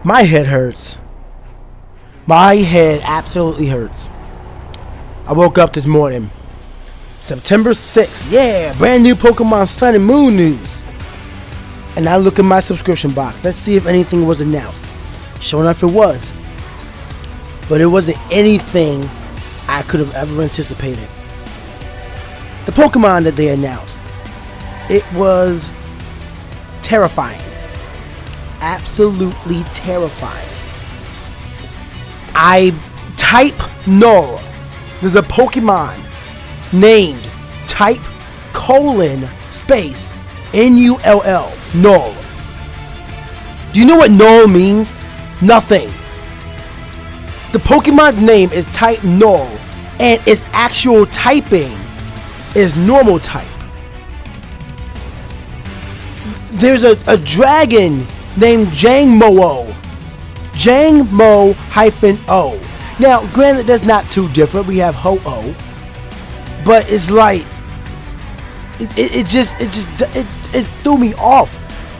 My head hurts. My head absolutely hurts. I woke up this morning, September 6th. Yeah, brand new Pokemon Sun and Moon news. And I look in my subscription box. Let's see if anything was announced. Sure enough, it was. But it wasn't anything I could have ever anticipated. The Pokemon that they announced, it was terrifying. Absolutely terrifying. I type Null. There's a Pokemon named type space Null. Null. Do you know what Null means? Nothing. The Pokemon's name is type Null, and its actual typing is normal type. There's a dragon named Jangmo-o. Jangmo-o. Now, granted, that's not too different. We have Ho-Oh, but it's like it threw me off.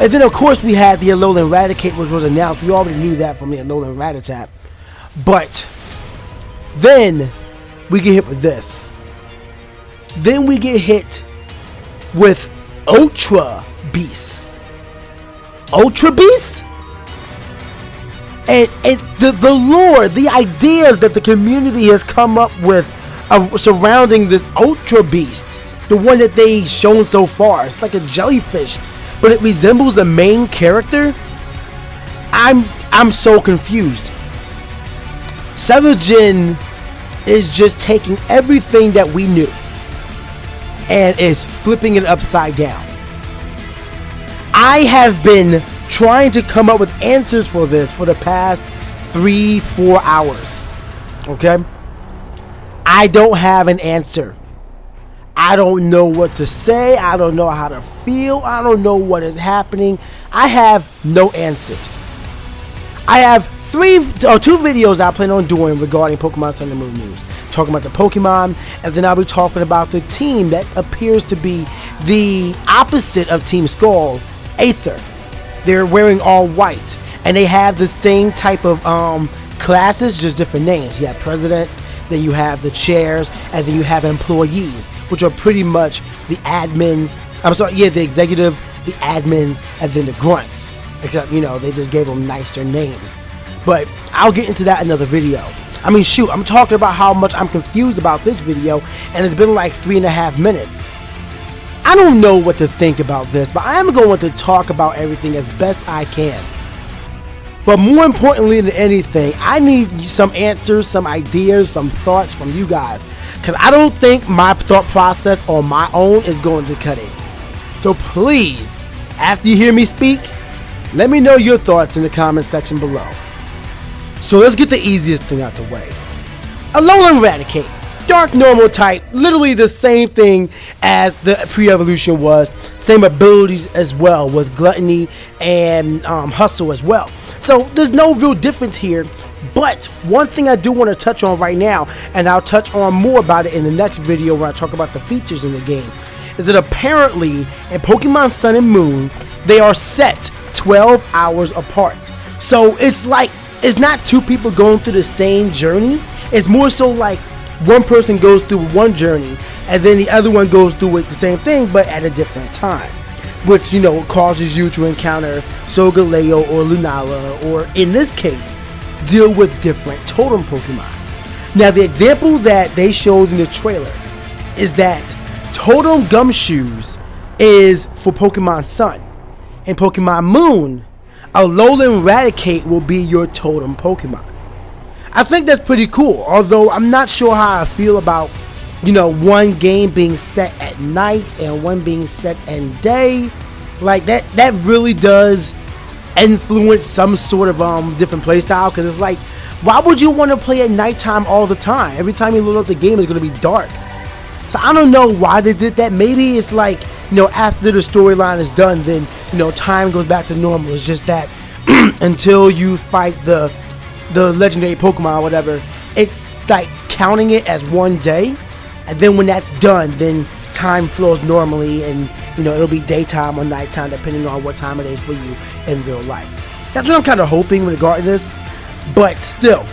And then, of course, we had the Alola and Raticate, which was announced. We already knew that from the Alola and Raticate. But then we get hit with this. Then we get hit with Ultra Beast. Ultra Beast? And the lore, the ideas that the community has come up with surrounding this Ultra Beast, the one that they've shown so far, it's like a jellyfish, but it resembles a main character. I'm so confused. 7th Gen is just taking everything that we knew and is flipping it upside down. I have been trying to come up with answers for this for the past 3-4 hours. Okay? I don't have an answer. I don't know what to say. I don't know how to feel. I don't know what is happening. I have no answers. I have 2 videos I plan on doing regarding Pokemon Sun and Moon news. Talking about the Pokemon, and then I'll be talking about the team that appears to be the opposite of Team Skull, Aether. They're wearing all white, and they have the same type of classes, just different names. You have president, then you have the chairs, and then you have employees, which are pretty much the admins. The executive, the admins, and then the grunts. Except, they just gave them nicer names. But I'll get into that in another video. I'm talking about how much I'm confused about this video, and it's been like 3.5 minutes. I don't know what to think about this, but I am going to talk about everything as best I can. But more importantly than anything, I need some answers, some ideas, some thoughts from you guys. Because I don't think my thought process on my own is going to cut it. So please, after you hear me speak, let me know your thoughts in the comment section below. So let's get the easiest thing out the way. Alola and Raticate. Dark normal type, literally the same thing as the pre-evolution was. Same abilities as well, with gluttony and hustle as well. So there's no real difference here. But one thing I do want to touch on right now, and I'll touch on more about it in the next video when I talk about the features in the game, is that apparently in Pokemon Sun and Moon, they are set 12 hours apart. So it's like, it's not 2 people going through the same journey. It's more so like one person goes through one journey and then the other one goes through it the same thing but at a different time, which causes you to encounter Solgaleo or Lunala, or in this case deal with different totem Pokemon. Now the example that they showed in the trailer is that Totem Gumshoes is for Pokemon Sun. In Pokemon Moon, Alola and Raticate will be your totem Pokemon. I think that's pretty cool, although I'm not sure how I feel about, one game being set at night and one being set in day. Like, that really does influence some sort of different playstyle, because it's like, why would you want to play at nighttime all the time? Every time you load up the game, it's going to be dark. So I don't know why they did that. Maybe it's like, after the storyline is done, then, time goes back to normal. It's just that until you fight the legendary Pokemon or whatever, it's like counting it as one day, and then when that's done, then time flows normally, and it'll be daytime or nighttime depending on what time it is for you in real life. That's what I'm kind of hoping regarding this. But still,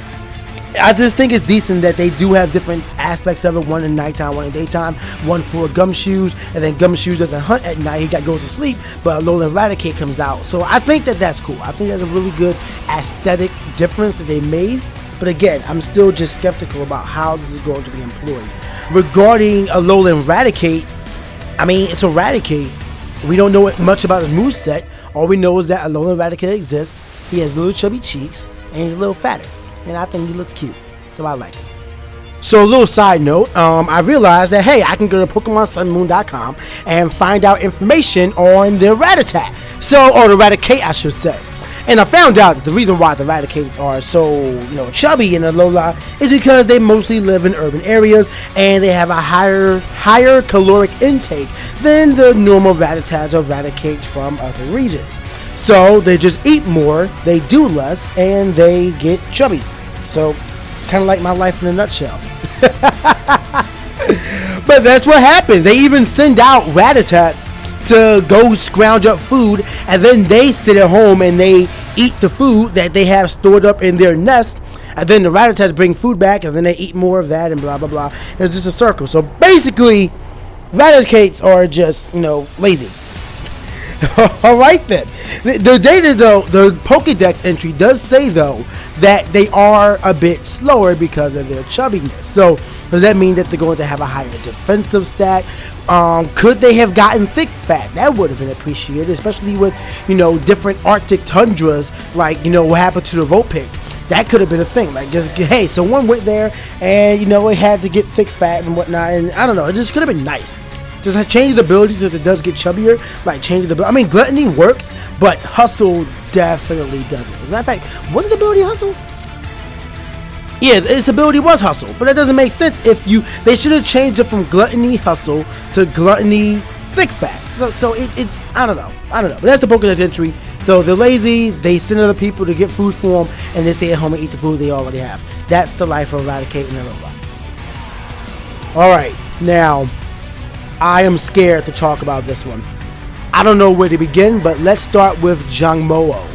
I just think it's decent that they do have different aspects of it. One in nighttime, one in daytime. One for Gumshoes, and then Gumshoes doesn't hunt at night. He goes to sleep, but Alola and Raticate comes out. So I think that that's cool. I think that's a really good aesthetic difference that they made. But again, I'm still just skeptical about how this is going to be employed. Regarding Alola and Raticate, I mean, it's a Raticate. We don't know much about his moveset. All we know is that Alola and Raticate exists. He has little chubby cheeks, and he's a little fatter. And I think he looks cute, so I like him. So a little side note, I realized that, hey, I can go to PokemonSunMoon.com and find out information on the Rattata. Or the Raticate, I should say. And I found out that the reason why the Raticates are so, chubby in Alola is because they mostly live in urban areas and they have a higher caloric intake than the normal Rattatas or Raticates from other regions. So they just eat more, they do less, and they get chubby. So, kind of like my life in a nutshell. But that's what happens. They even send out Rattatas to go scrounge up food, and then they sit at home and they eat the food that they have stored up in their nest, and then the Rattatas bring food back, and then they eat more of that, and blah blah blah. It's just a circle. So basically, Raticates are just lazy. Alright then. The data though, the Pokedex entry does say though that they are a bit slower because of their chubbiness. So does that mean that they're going to have a higher defensive stat? Could they have gotten thick fat? That would have been appreciated, especially with different Arctic tundras, like what happened to the Vulpix. That could have been a thing. Like, just, hey, someone went there and it had to get thick fat and whatnot, and I don't know, it just could have been nice. Just change the abilities since it does get chubbier. Like, change the ability. I mean, Gluttony works, but Hustle definitely doesn't. As a matter of fact, what's the ability Hustle? Yeah, its ability was Hustle, but that doesn't make sense if they should have changed it from Gluttony Hustle to Gluttony Thick Fat. So it I don't know. But that's the Pokedex entry. So they're lazy, they send other people to get food for them, and they stay at home and eat the food they already have. That's the life of Raticate and Alola. Alright, now I am scared to talk about this one. I don't know where to begin, but let's start with Jangmo-o.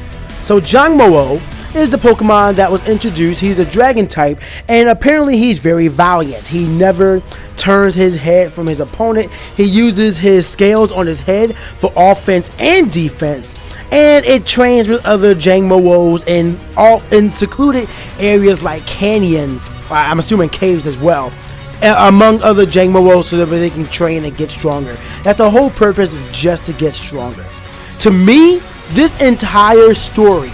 So Jangmo-o is the Pokemon that was introduced. He's a dragon type, and apparently he's very valiant. He never turns his head from his opponent. He uses his scales on his head for offense and defense, and it trains with other Jangmo-os in secluded areas like canyons, I'm assuming caves as well, among other Jangmo-os, so that they can train and get stronger. That's the whole purpose, is just to get stronger. To me, this entire story,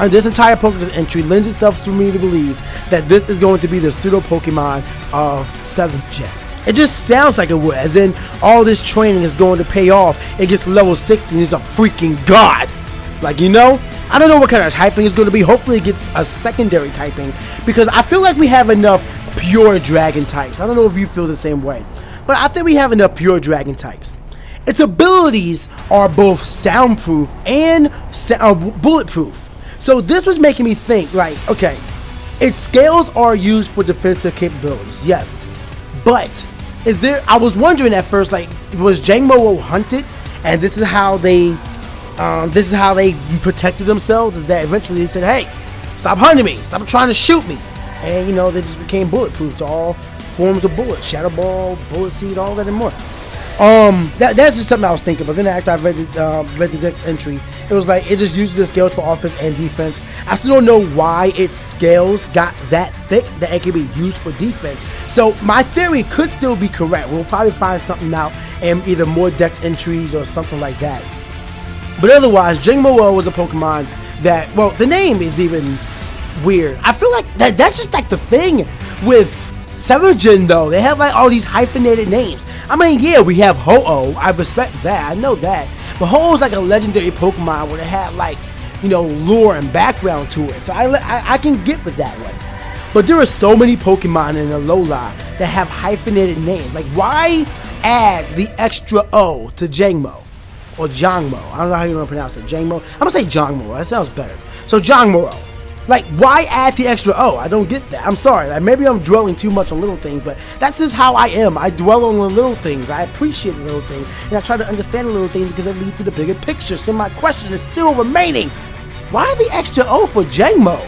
this entire Pokedex entry lends itself to me to believe that this is going to be the pseudo Pokemon of 7th gen. It just sounds like it would, as in all this training is going to pay off. It gets to level 60 and he's a freaking god. Like, I don't know what kind of typing it's going to be. Hopefully it gets a secondary typing, because I feel like we have enough pure dragon types. I don't know if you feel the same way, but I think we have enough pure dragon types. Its abilities are both soundproof and bulletproof. So this was making me think, like, okay, its scales are used for defensive capabilities, yes, but I was wondering at first, like, was Jangmo-o hunted, and this is how they protected themselves? Is that eventually they said, hey, stop hunting me, stop trying to shoot me, and they just became bulletproof to all forms of bullets, Shadow Ball, Bullet Seed, all that and more. That's just something I was thinking. But then after I read the deck entry, it was like it just uses the scales for offense and defense. I still don't know why its scales got that thick that it could be used for defense. So my theory could still be correct. We'll probably find something out in either more deck entries or something like that. But otherwise, Jangmo-o was a Pokemon that, well, the name is even weird. I feel like that's just like the thing with 7th gen though. They have like all these hyphenated names. I mean, yeah, we have Ho-Oh. I respect that. I know that. But Ho-Oh is like a legendary Pokemon where it had like, lore and background to it. So I can get with that one. But there are so many Pokemon in Alola that have hyphenated names. Like, why add the extra O to Jangmo? Or Jangmo. I don't know how you want to pronounce it. Jangmo. I'm going to say Jangmo. That sounds better. So Jangmo-o. Like, why add the extra O? I don't get that. I'm sorry. Like, maybe I'm dwelling too much on little things, but that's just how I am. I dwell on the little things. I appreciate the little things, and I try to understand the little things because it leads to the bigger picture. So my question is still remaining. Why the extra O for Jangmo?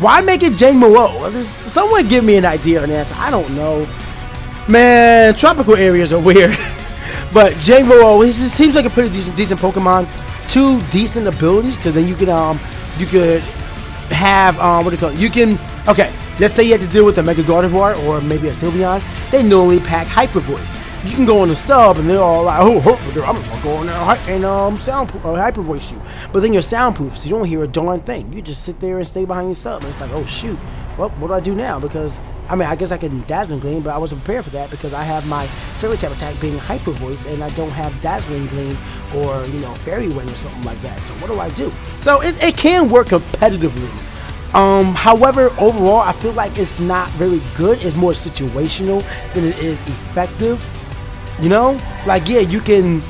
Why make it Jangmo-o? Someone give me an idea or an answer. I don't know. Man, tropical areas are weird. But Jangmo-o, it seems like a pretty decent Pokemon. 2 decent abilities, because then you could have what do you call it? You can, okay, let's say you have to deal with a Mega Gardevoir or maybe a Sylveon. They normally pack Hyper Voice. You can go on the sub and they're all like, oh, I'm gonna go on there and Hyper Voice you. But then you're soundproof, so you don't hear a darn thing. You just sit there and stay behind your sub, and it's like, oh shoot, well, what do I do now? Because I mean, I guess I can Dazzling Gleam, but I wasn't prepared for that because I have my Fairy type attack being Hyper Voice, and I don't have Dazzling Gleam or, you know, Fairy Wind or something like that. So what do I do? So it can work competitively. However, overall, I feel like it's not very good. It's more situational than it is effective. You know, like, yeah, you can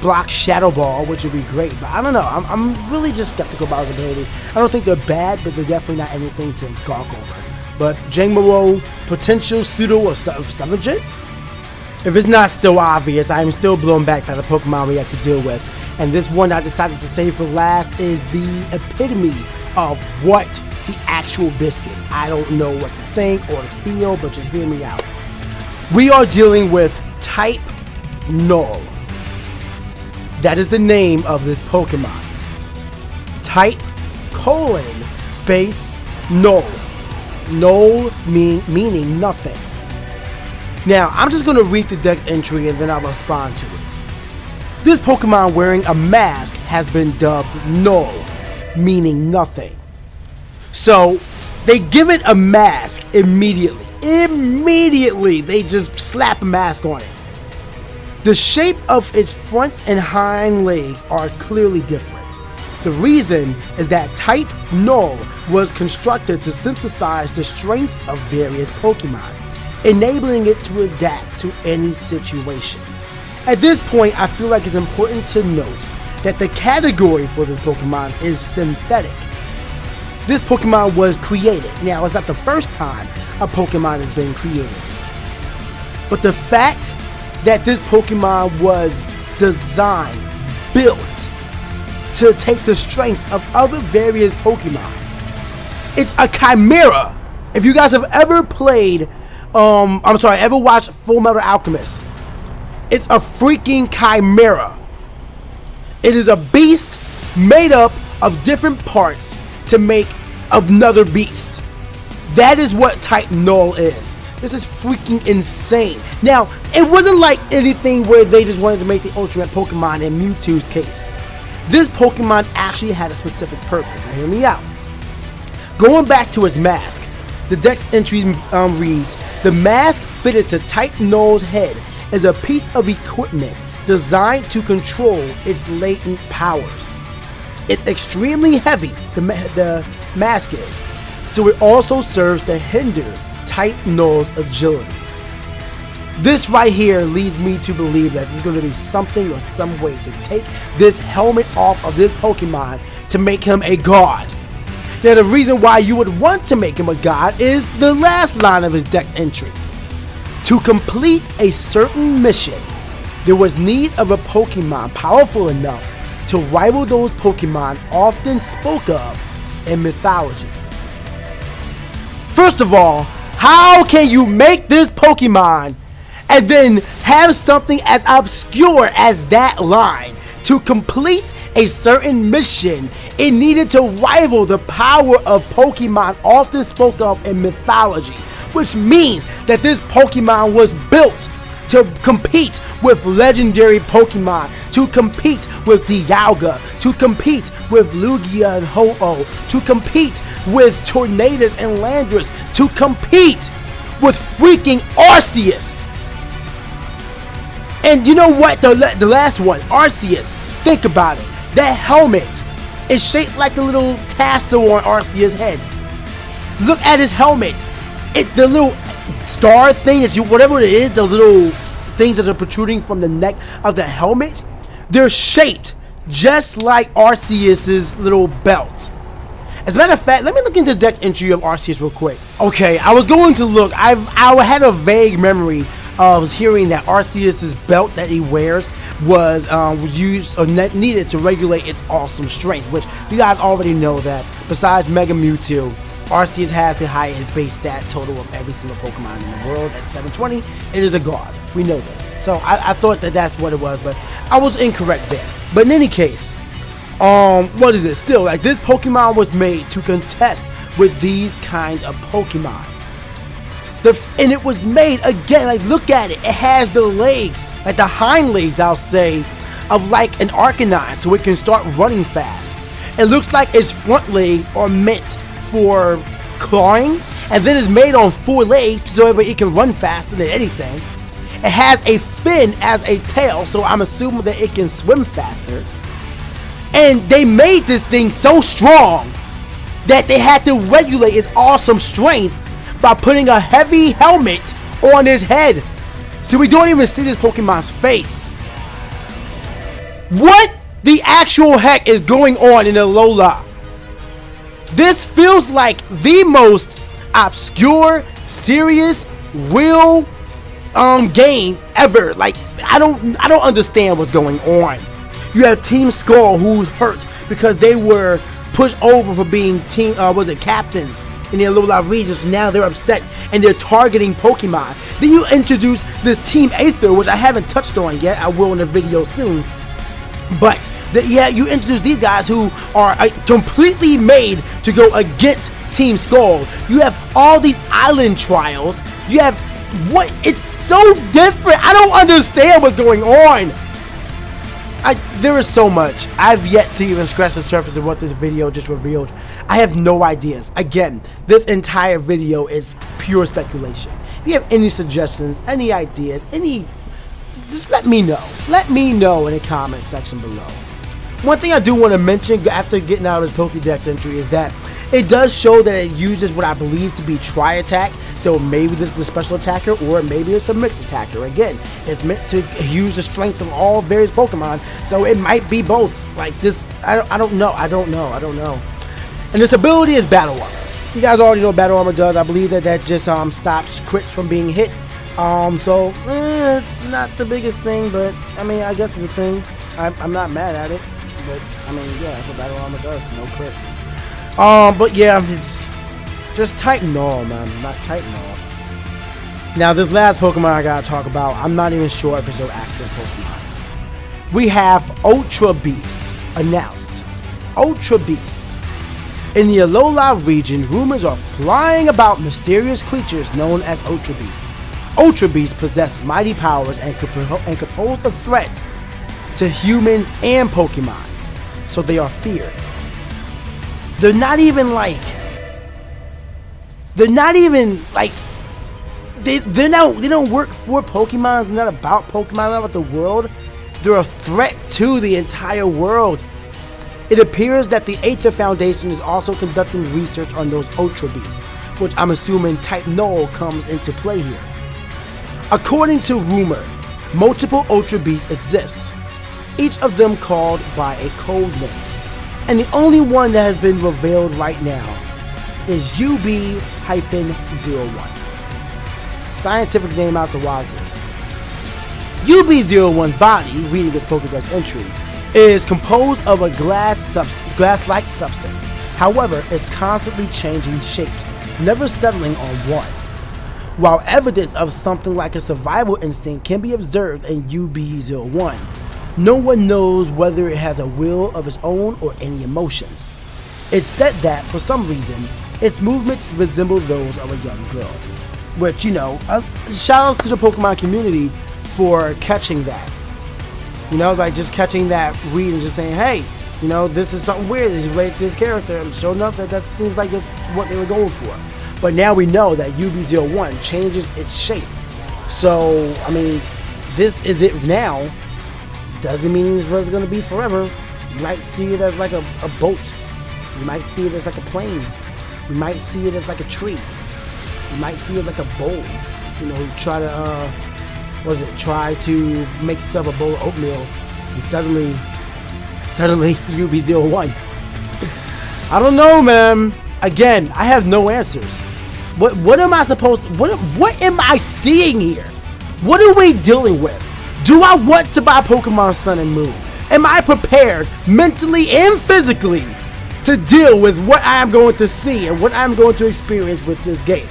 block Shadow Ball, which would be great, but I don't know. I'm really just skeptical about his abilities. I don't think they're bad, but they're definitely not anything to gawk over. But Jangmo-o, potential pseudo of 7th-gen? If it's not still obvious, I am still blown back by the Pokemon we have to deal with. And this one I decided to save for last is the epitome of what the actual biscuit. I don't know what to think or to feel, but just hear me out. We are dealing with Type Null. That is the name of this Pokemon. Type :space Null. Null meaning nothing. Now, I'm just going to read the dex entry and then I'll respond to it. This Pokemon wearing a mask has been dubbed Null, meaning nothing. So, they give it a mask immediately. Immediately, they just slap a mask on it. The shape of its front and hind legs are clearly different. The reason is that Type Null was constructed to synthesize the strengths of various Pokemon, enabling it to adapt to any situation. At this point, I feel like it's important to note that the category for this Pokemon is synthetic. This Pokemon was created. Now, it's not the first time a Pokemon has been created, but the fact that this Pokemon was designed, built to take the strengths of other various Pokemon. It's a chimera. If you guys have ever played, ever watched Full Metal Alchemist, it's a freaking chimera. It is a beast made up of different parts to make another beast. That is what Type Null is. This is freaking insane. Now, it wasn't like anything where they just wanted to make the Ultimate Pokemon in Mewtwo's case. This Pokemon actually had a specific purpose. Now, hear me out. Going back to its mask, the dex entry reads, the mask fitted to Type Null's head is a piece of equipment designed to control its latent powers. It's extremely heavy, the mask is, so it also serves to hinder Type Null's agility. This right here leads me to believe that there's going to be something or some way to take this helmet off of this Pokemon to make him a god. Now, the reason why you would want to make him a god is the last line of his dex entry. To complete a certain mission, there was need of a Pokemon powerful enough to rival those Pokemon often spoke of in mythology. First of all, how can you make this Pokemon and then have something as obscure as that line? To complete a certain mission, it needed to rival the power of Pokemon often spoke of in mythology, which means that this Pokemon was built to compete with legendary Pokemon, to compete with Dialga, to compete with Lugia and Ho-Oh, to compete with Tornadus and Landorus, to compete with freaking Arceus. And you know what? The last one, Arceus. Think about it. That helmet is shaped like the little tassel on Arceus' head. Look at his helmet. The little star thing, whatever it is, the little things that are protruding from the neck of the helmet, they're shaped just like Arceus's little belt. As a matter of fact, let me look into the dex entry of Arceus real quick. Okay, I was going to look. I had a vague memory of hearing that Arceus's belt that he wears was used or needed to regulate its awesome strength, which you guys already know that besides Mega Mewtwo, Arceus has the highest base stat total of every single Pokemon in the world at 720. It is a god. We know this. So I thought that that's what it was, but I was incorrect there. But in any case, what is it? Still, like, this Pokemon was made to contest with these kind of Pokemon. And it was made, again, like, look at it. It has the legs, like the hind legs, I'll say, of like an Arcanine, so it can start running fast. It looks like its front legs are meant for clawing, and then it's made on 4 legs so it can run faster than anything. It has a fin as a tail, so I'm assuming that it can swim faster. And they made this thing so strong that they had to regulate its awesome strength by putting a heavy helmet on his head. So we don't even see this Pokemon's face. What the actual heck is going on in Alola? This feels like the most obscure, serious, real game ever. Like, I don't understand what's going on. You have Team Skull, who's hurt because they were pushed over for being captains in the Alola region. So now they're upset and they're targeting Pokemon. Then you introduce this Team Aether, which I haven't touched on yet. I will in a video soon. But yeah, you introduce these guys who are completely made to go against Team Skull. You have all these island trials. You have what? It's so different. I don't understand what's going on. There is so much. I've yet to even scratch the surface of what this video just revealed. I have no ideas. Again, this entire video is pure speculation. If you have any suggestions, any ideas, just let me know. Let me know in the comment section below. One thing I do want to mention after getting out of this Pokédex entry is that it does show that it uses what I believe to be Tri-Attack. So maybe this is a special attacker, or maybe it's a mixed attacker. Again, it's meant to use the strengths of all various Pokemon, so it might be both. Like this, I don't know. And this ability is Battle Armor. You guys already know what Battle Armor does. I believe that just stops crits from being hit. So it's not the biggest thing, but I mean, I guess it's a thing. I'm not mad at it, but I mean, yeah, that's what Battle Armor does. No crits. But yeah, it's just Titan Nall, man. Not Titan Nall. Now, this last Pokemon I gotta talk about, I'm not even sure if it's an actual Pokemon. We have Ultra Beast announced. Ultra Beast. In the Alola region, rumors are flying about mysterious creatures known as Ultra Beasts. Ultra Beasts possess mighty powers and could pose a threat to humans and Pokemon, so they are feared. They don't work for Pokemon. They're not about Pokemon, not about the world. They're a threat to the entire world. It appears that the Aether Foundation is also conducting research on those Ultra Beasts, which I'm assuming Type Null comes into play here. According to rumor, multiple Ultra Beasts exist, each of them called by a code name. And the only one that has been revealed right now is UB-01. Scientific name out the wazoo. UB-01's body, reading this Pokédex entry, is composed of a glass-like substance. However, it's constantly changing shapes, never settling on one. While evidence of something like a survival instinct can be observed in UB-01, no one knows whether it has a will of its own or any emotions. It's said that, for some reason, its movements resemble those of a young girl. Which, you know, shout outs to the Pokemon community for catching that. You know, like just catching that read and just saying, hey, you know, this is something weird that's related to his character. And sure enough, that seems like it's what they were going for. But now we know that UB-01 changes its shape. So, I mean, this is it now. Doesn't mean it's what's going to be forever. You might see it as like a boat. You might see it as like a plane. You might see it as like a tree. You might see it like a bowl. You know, try to make yourself a bowl of oatmeal, and suddenly UB-01. I don't know, man. Again, I have no answers. What am I supposed to, what am I seeing here? What are we dealing with? Do I want to buy Pokemon Sun and Moon? Am I prepared mentally and physically to deal with what I am going to see and what I'm going to experience with this game?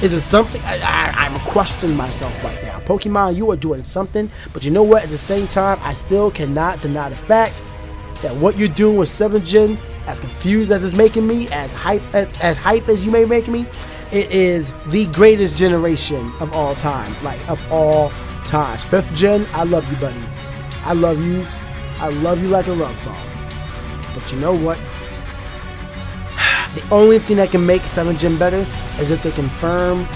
Is it something I'm questioning myself right now? Pokemon, you are doing something, but you know what? At the same time, I still cannot deny the fact that what you're doing with 7th Gen, as confused as it's making me, as hype as you may make me, it is the greatest generation of all time, like of all times. 5th Gen, I love you, buddy. I love you like a love song. But you know what? The only thing that can make 7th Gen better is if they confirm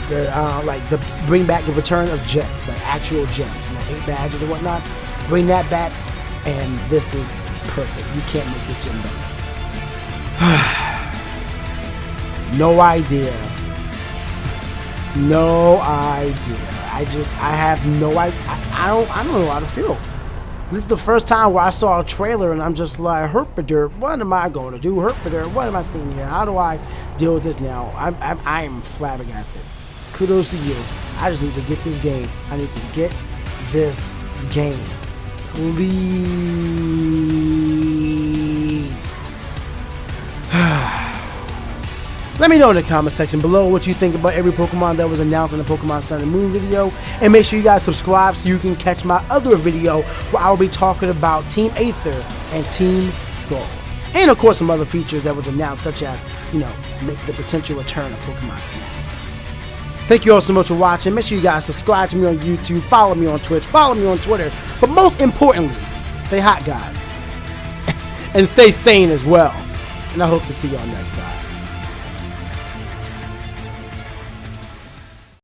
the bring back the return of gems, like actual gems, 8 badges or whatnot. Bring that back, and this is perfect. You can't make this gen better. No idea. No idea. I have no idea. I don't know how to feel. This is the first time where I saw a trailer and I'm just like, Herpader, what am I going to do? Herpader, what am I seeing here? How do I deal with this now? I am flabbergasted. Kudos to you. I just need to get this game. I need to get this game. Please. Let me know in the comment section below what you think about every Pokemon that was announced in the Pokemon Sun and Moon video. And make sure you guys subscribe so you can catch my other video where I will be talking about Team Aether and Team Skull. And of course some other features that was announced, such as, make the potential return of Pokemon Snap. Thank you all so much for watching. Make sure you guys subscribe to me on YouTube, follow me on Twitch, follow me on Twitter. But most importantly, stay hot, guys. And stay sane as well. And I hope to see y'all next time.